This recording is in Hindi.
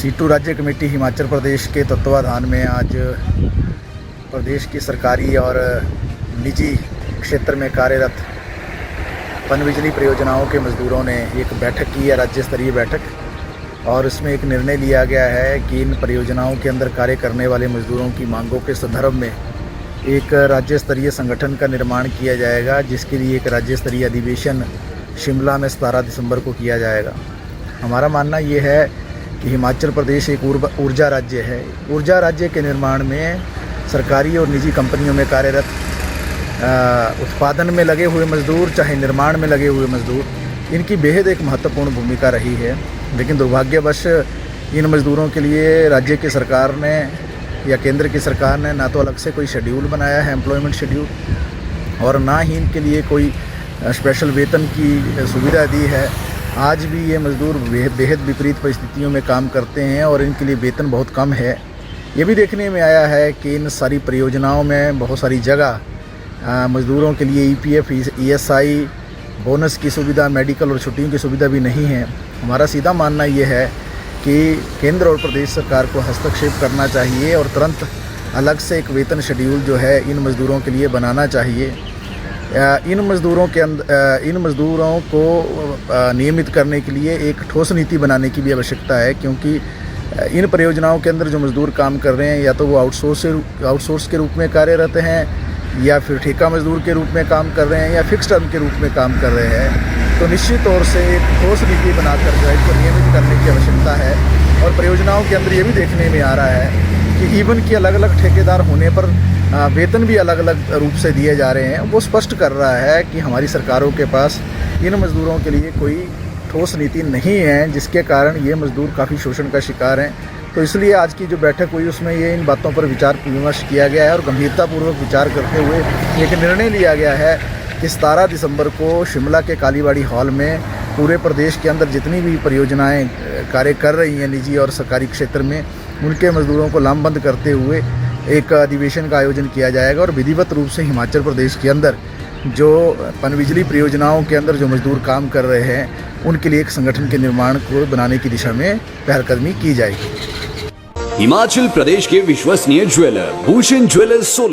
सीटू राज्य कमेटी हिमाचल प्रदेश के तत्वाधान में आज प्रदेश की सरकारी और निजी क्षेत्र में कार्यरत पनबिजली परियोजनाओं के मज़दूरों ने एक बैठक की है, राज्य स्तरीय बैठक। और इसमें एक निर्णय लिया गया है कि इन परियोजनाओं के अंदर कार्य करने वाले मज़दूरों की मांगों के संदर्भ में एक राज्य स्तरीय संगठन का निर्माण किया जाएगा, जिसके लिए एक राज्य स्तरीय अधिवेशन शिमला में 17 दिसंबर को किया जाएगा। हमारा मानना ये है कि हिमाचल प्रदेश एक ऊर्जा राज्य है। ऊर्जा राज्य के निर्माण में सरकारी और निजी कंपनियों में कार्यरत उत्पादन में लगे हुए मज़दूर, चाहे निर्माण में लगे हुए मज़दूर, इनकी बेहद एक महत्वपूर्ण भूमिका रही है। लेकिन दुर्भाग्यवश इन मज़दूरों के लिए राज्य की सरकार ने या केंद्र की सरकार ने ना तो अलग से कोई शेड्यूल बनाया है, एम्प्लॉयमेंट शेड्यूल, और ना ही इनके लिए कोई स्पेशल वेतन की सुविधा दी है। आज भी ये मज़दूर बेहद विपरीत परिस्थितियों में काम करते हैं और इनके लिए वेतन बहुत कम है। ये भी देखने में आया है कि इन सारी परियोजनाओं में बहुत सारी जगह मज़दूरों के लिए EPF, ESI, बोनस की सुविधा, मेडिकल और छुट्टियों की सुविधा भी नहीं है। हमारा सीधा मानना ये है कि केंद्र और प्रदेश सरकार को हस्तक्षेप करना चाहिए और तुरंत अलग से एक वेतन शेड्यूल जो है इन मज़दूरों के लिए बनाना चाहिए। इन मज़दूरों को नियमित करने के लिए एक ठोस नीति बनाने की भी आवश्यकता है, क्योंकि इन परियोजनाओं के अंदर जो मज़दूर काम कर रहे हैं या तो वो आउटसोर्स के रूप में कार्यरत हैं, या फिर ठेका मज़दूर के रूप में काम कर रहे हैं, या फिक्स टर्म के रूप में काम कर रहे हैं। तो निश्चित तौर से एक ठोस नीति बनाकर जो है इसको नियमित करने की आवश्यकता है। और परियोजनाओं के अंदर ये भी देखने में आ रहा है कि इवन कि अलग अलग ठेकेदार होने पर वेतन भी अलग अलग रूप से दिए जा रहे हैं। वो स्पष्ट कर रहा है कि हमारी सरकारों के पास इन मज़दूरों के लिए कोई ठोस नीति नहीं है, जिसके कारण ये मज़दूर काफ़ी शोषण का शिकार हैं। तो इसलिए आज की जो बैठक हुई उसमें ये इन बातों पर विचार विमर्श किया गया है और गंभीरतापूर्वक विचार करते हुए एक निर्णय लिया गया है कि 17 दिसंबर को शिमला के कालीबाड़ी हॉल में पूरे प्रदेश के अंदर जितनी भी परियोजनाएं कार्य कर रही हैं निजी और सरकारी क्षेत्र में, उनके मज़दूरों को लामबंद करते हुए एक अधिवेशन का आयोजन किया जाएगा। और विधिवत रूप से हिमाचल प्रदेश के अंदर जो पनबिजली परियोजनाओं के अंदर जो मज़दूर काम कर रहे हैं उनके लिए एक संगठन के निर्माण को बनाने की दिशा में पहलकदमी की जाएगी। हिमाचल प्रदेश के विश्वसनीय ज्वेलर भूषण ज्वेलर्स सोलन।